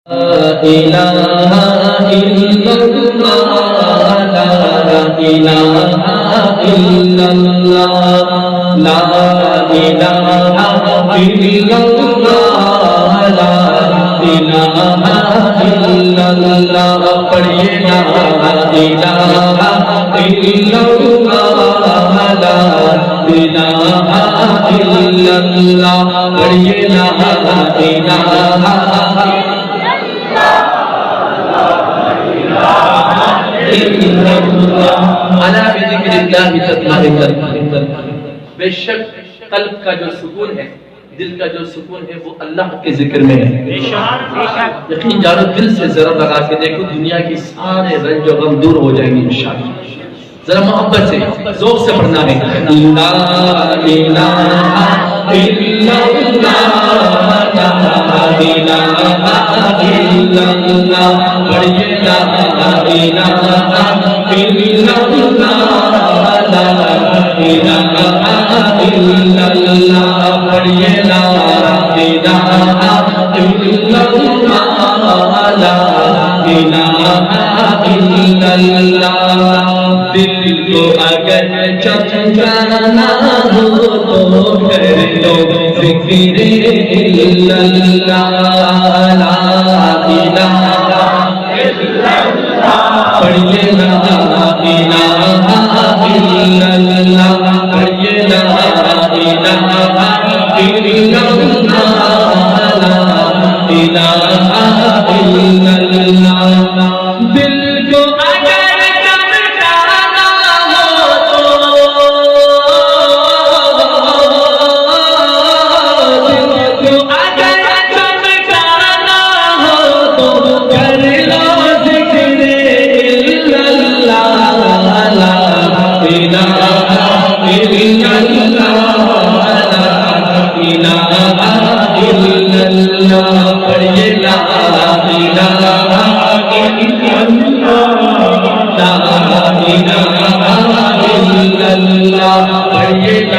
إله إلا الله لا إله إلا الله لا إله إلا الله لا إله إلا الله پڑھیے لا إله إلا الله لا إله إلا الله پڑھیے لا إله الا بذکر اللہ تطمئن القلوب۔ بے شک قلب کا جو سکون ہے، دل کا جو سکون ہے وہ اللہ کے ذکر میں ہے۔ یقین جانو، دل سے ذرا لگا کے دیکھو، دنیا کی سارے رنج و غم دور ہو جائیں گے انشاءاللہ۔ ذرا محبت سے ذوق سے پڑھنا ہے لا الہ الا اللہ لا الہ الا اللہ پڑھیے لا الہ الا اللہ لا الہ الا اللہ پڑھیے لا الہ الا اللہ لا الہ الا اللہ۔ دل کو اگر چمکانا ہو تو کر لو ذکر الا اللہ لا الہ الا اللہ پڑھیے لا الہ الا اللہ پڑھیے لا الہ الا اللہ لا الہ الا اللہ۔ دل کو اگر چمکانا ہو تو دل کو اگر چمکانا ہو تو کر لو ذکر الا اللہ لا الہ الا اللہ لا الہ الا اللہ پڑھیے لا الہ الا اللہ لا الہ الا اللہ پڑھیے لا الہ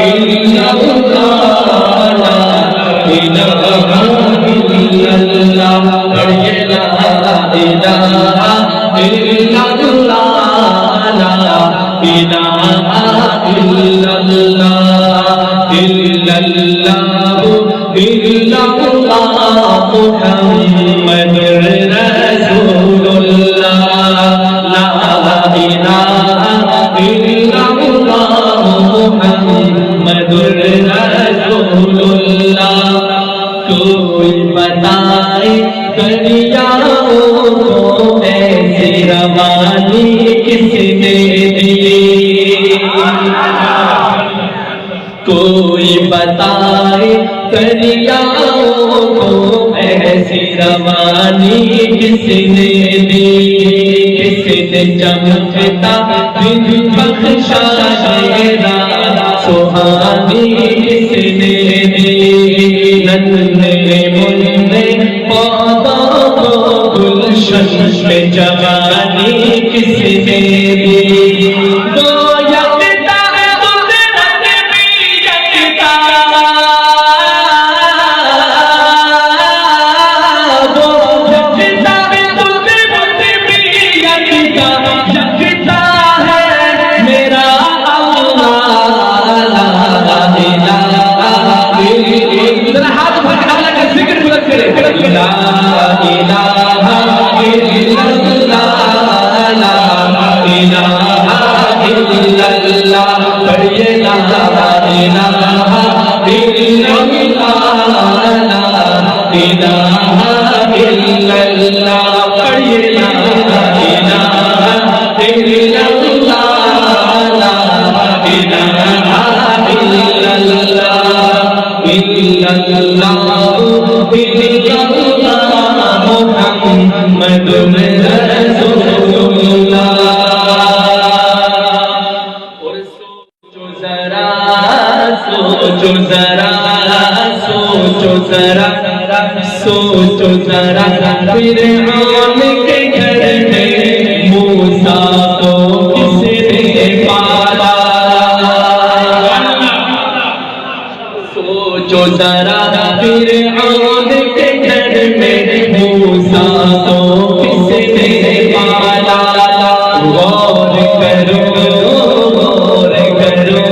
الا اللہ لا الہ الا اللہ پڑھیے لا الہ الا اللہ لا الہ الا اللہ الا اللہ الا اللہ محمد رسول اللہ لا الہ الا اللہ محمد رسول اللہ۔ کوئی بتائے دریاؤں کو ایسی روانی کس نے دی، کوئی بتائے دریاؤں کو ایسی روانی کس نے دی، کس نے چمکتا دن بخشا شیرا سہانی کس نے دی، ننھے منھے پودوں کو گلشن میں جوانی کس نے دی، وہ یکتا قدرت بھی یکتا، وہ یکتا قدرت بھی یکتا، یکتا ہے میرا اللہ لا الہ الا ہاتھ بھر کے اللہ کا ذکر بلند کرے لا الہ الا اللہ لا الہ الا اللہ پڑھیے لا الہ الا اللہ لا الہ الا اللہ پڑھیے لا الہ الا اللہ لا الہ الا اللہ الا اللہ الا اللہ محمد رسول اللہ۔ اور سوچو ذرا سوچو ذرا سوچو ذرا سوچو ذرا فرعون کے گھر میں موسیٰ کو کس نے پالا، سوچو ذرا فرعون کے غور کرو غور کرو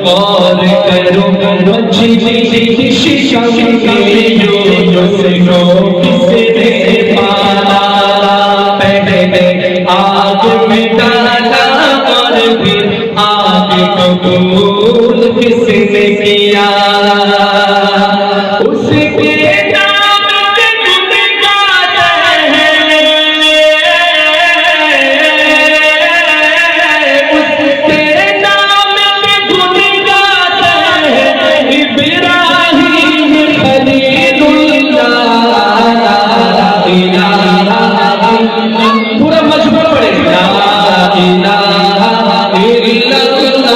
غور کرو مچھلی شکم کے یونس کو کس نے پالا پہلے آگ میں ڈالا اور پھر آگ کو قبول کس نے کیا اس کے نام سے گن گاتا ہے اس کے نام سے گن گاتا ہے ابراہیم خلیل اللہ پورا مجموعہ پڑھے لا الہ الا اللہ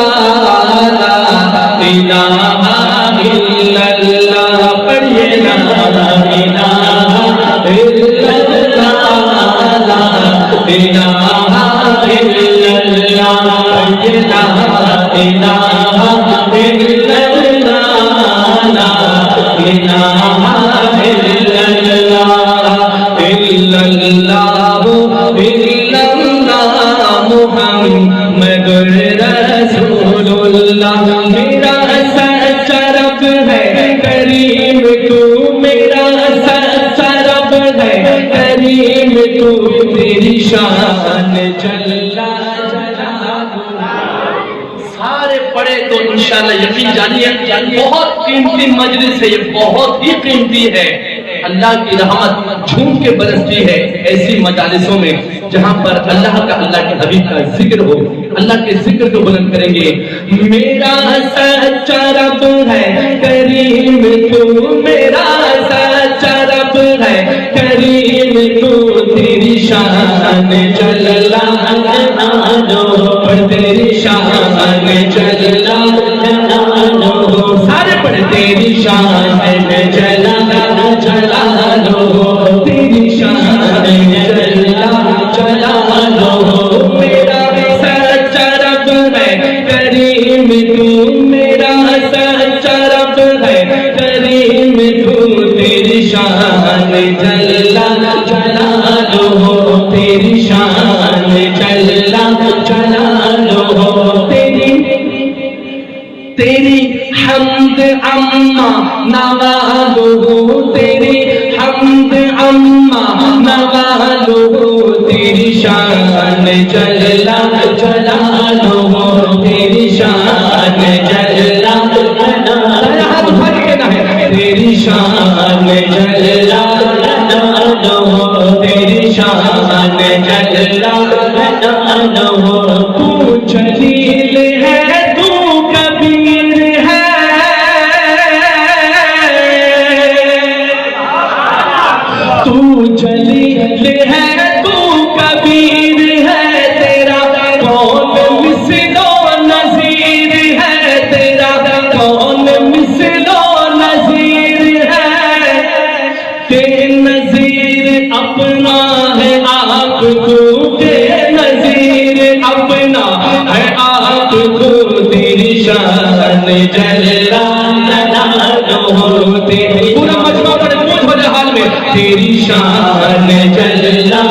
پڑھیے لا الہ الا اللہ پڑھیے لا محمد رسول اللہ میرا سچا رب ہے کریم تو میرا سچا رب ہے کریم تو تیری شان جلا سارے پڑھے تو انشاءاللہ یقین جانیے بہت قیمتی مجلس ہے یہ بہت ہی قیمتی ہے اللہ کی رحمت جھوم کے برستی ہے ایسی مجالسوں میں جہاں پر اللہ کا اللہ کے حبیب کا ذکر ہو اللہ کے ذکر کو بلند کریں گے میرا سچا رب ہے کریم تو میرا سچا رب ہے کریم تو تیری شان جلا پر تیری شان جلا سارے پڑھے تیری شان جلا جلا لو تیری شان جلا جلا لو میرا سچا رب ہے کریم تو میرا سچا رب ہے کریم تو تیری شان جلا جلا لو تیری شان جلا جلا لو تیری حمد عما نوالو تیری حمد عما نوالو تیری شان جلا جلالو تیری شان جلا تیری شان جلا جلالو تیری شان جلا جلالو تو جلیل ہے تو کبیر ہے تو جلیل ہے تو کبیر ہے تیرا کون مثل و نظیر ہے تیرا کون مثل و نظیر ہے کہ نظیر اپنا ہے آپ کو کہ نظیر اپنا ہے آپ کو تیری شان جلا تیری پورا مجمع پر موج ہو جائے حال میں تیری شان جلا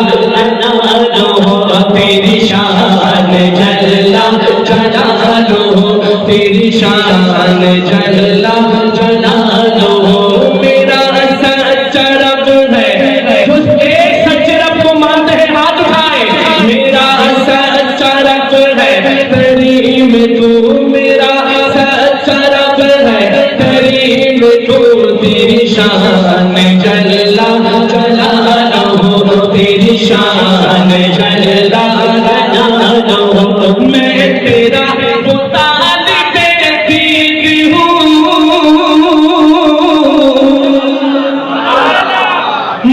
تیری شان جلا جلالو تیری شان جلا جلالو میرا سچا رب ہے جس ایک سچے رب کو مانتے ہیں ہاتھ اٹھائے میرا سچا رب ہے کریم تو میرا سچا رب ہے کریم تو تیری شان جلا جلالو تیری شان جلا جلالو میں تیرا طالب دین ہوں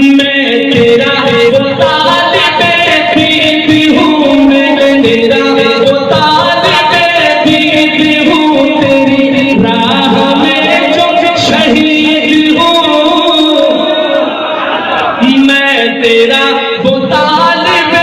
میں تیرا طالب دین ہوں میں تیرا طالب دین ہوں تیری راہ میں جو شہید ہوں میں تیرا طالب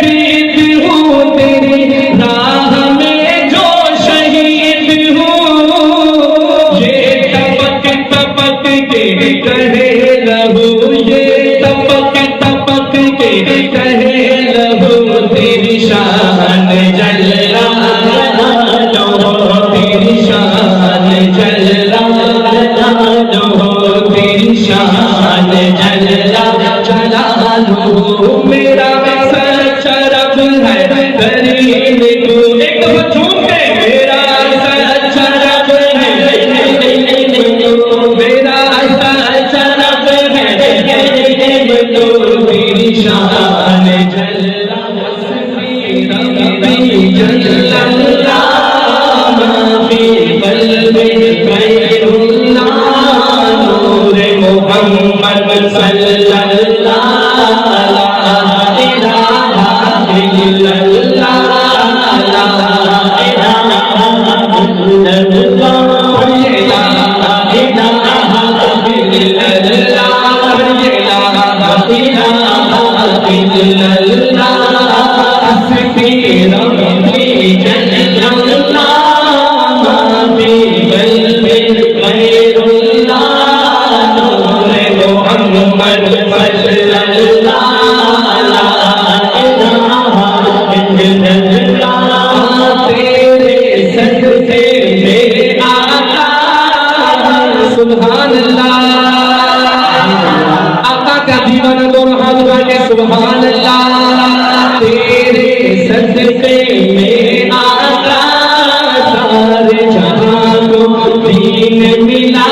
دین ہوں تیری راہ میں جو شہید ہوں یہ تپک تپک کے کہے لہو یہ تپک تپک کے کہے لہو تیری شان جل تیری شان جل تیری شان جل جلالہ میرا سچا رب ہے کریم تو ایک دفعہ جھوم کے میرا سچا رب ہے میرا سچا رب ہے تو تیری شان جل جل اللہ فی قلبی خیر اللہ نور محمد صلی اللہ لا الہ الا اللہ لا الہ الا سبحان اللہ آقا کا دیوانہ دونوں ہاتھ اٹھا کے سبحان اللہ تیرے صدقے میں آقا سارے جہاں کو دین ملا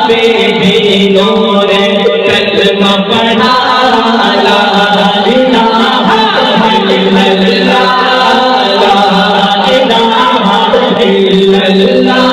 بے دینوں نے کلمہ پڑھا لا الہ الا اللہ لا الہ الا اللہ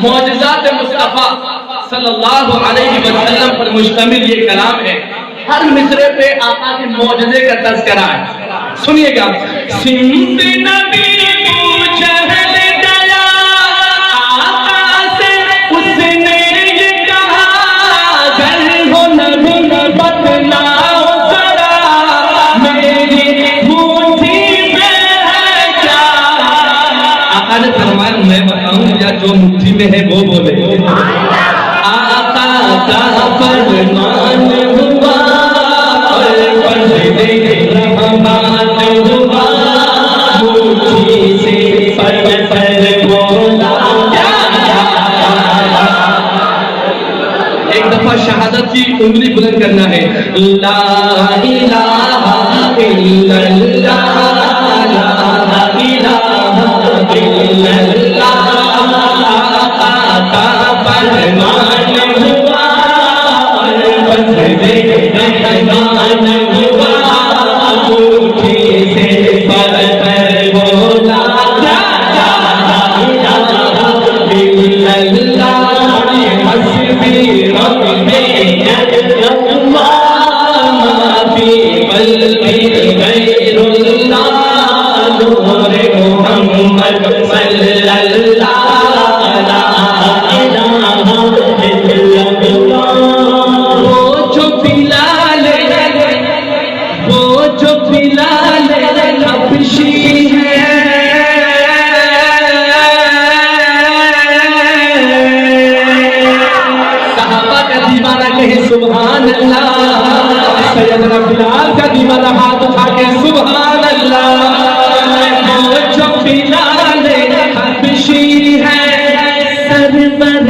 معجزات مصطفیٰ صلی اللہ علیہ وسلم پر مشتمل یہ کلام ہے ہر مصرے پہ آقا کے معجزے کا تذکرہ ہے سنیے گا سمت نبی کو چہل گیا آقا سے اس نے یہ کہا گر ہو نبی بتلاؤ ذرا میری مٹھی میں ہے کیا آقا نے فرمایا میں بتاؤں یا جو مٹھی میں ہے وہ بولے آقا کا فرمان ہوا اور فضل رحمان ہوا مٹھی سے پتھر بولا ایک دفعہ شہادت کی انگلی بلند کرنا ہے لا الہ الا اللہ لا الہ الا اللہ فرمان ہوا اور فضل رحمان ہوا مٹھی سے پتھر بولا لا الہ الا اللہ حسبی ربی ما فی قلبی غیر اللہ نور محمد صلی اللہ سبحان اللہ سیدنا بلال کا دیوانہ ہاتھ اٹھا کے سبحان اللہ وہ جو بلال حبشی ہے سرور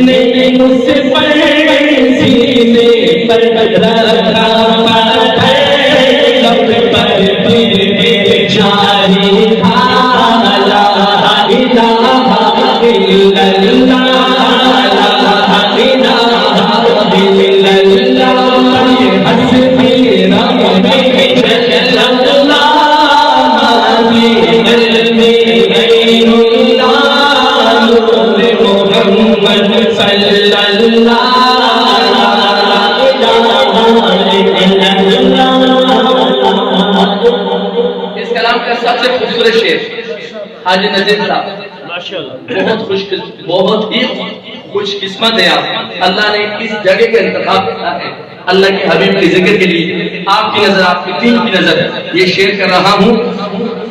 نے اس پر سینے پر رکھا پتھر لب پر پھر جاری تھا لا الہ الا اللہ لا الہ الا اللہ حسبی ربی جل اللہ ما فی قلبی غیر اللہ نور محمد صلی اللہ اس کلام کا سب سے خوبصورت شعر حاجی نذیر صاحب بہت ہی خوش قسمت ہے آپ، اللہ نے اس جگہ کا انتخاب کیا ہے اللہ کے حبیب کے ذکر کے لیے، آپ کی نظر، آپ کی دین کی نظر یہ شعر کر رہا ہوں۔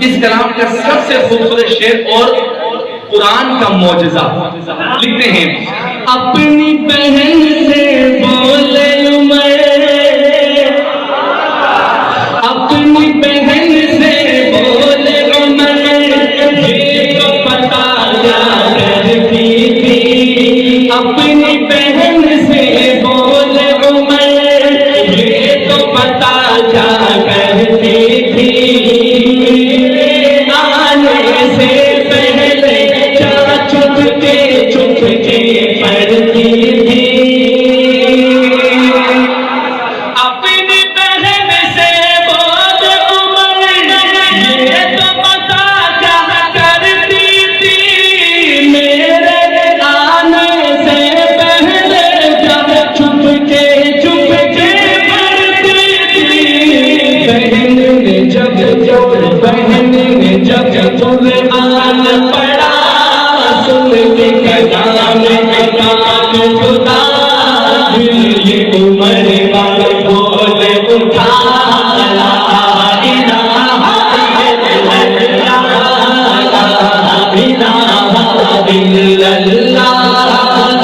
اس کلام کا سب سے خوبصورت شعر اور قرآن کا معجزہ لکھتے ہیں، اپنی بہن سے بولے عمر، اپنی بہن سے بولے عمر، یہ تو پتا کیا کرتی تھی، اپنی بہن سے بولے عمر، یہ تو پتا کیا کرتی تھی، آنے سے پہلے چھپ کے پڑھتی تھی، اپنی بہن سے بول عمر، یہ تو پتا کیا کرتی تھی، میرے آنے سے پہلے چھپ کے پڑھتی تھی، بہن نے جب قرآن پڑھا سن کے کلام کلام خدا، دل یہ عمر والے بول اٹھا لا الہ الا اللہ،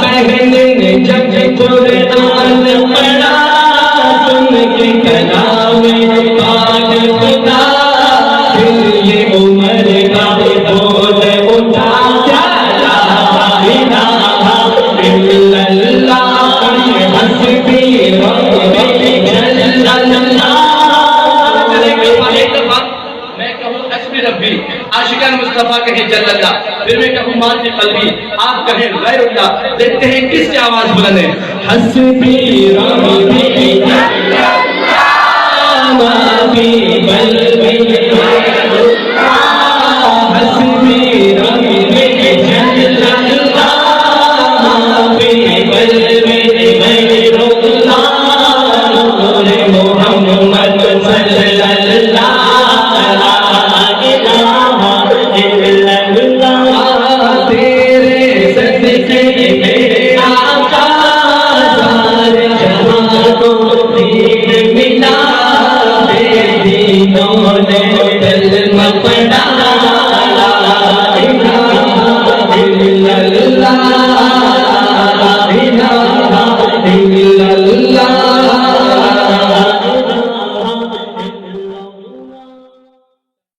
بہن نے جب قرآن پڑھا سن کے کلام پاک خدا، دل یہ عمر والے بول اٹھا لا الہ الا اللہ، حسبی ربی جل اللہ۔ ایک دفعہ میں کہوں حسبی ربی، عاشقان مصطفیٰ کہیں جل اللہ، پھر میں کہوں ما فی قلبی، آپ کہیں غیر اللہ، دیکھتے ہیں کس کی آواز بلند ہے، حسبی ربی جل اللہ ما فی قلبی غیر اللہ، حسبی ربی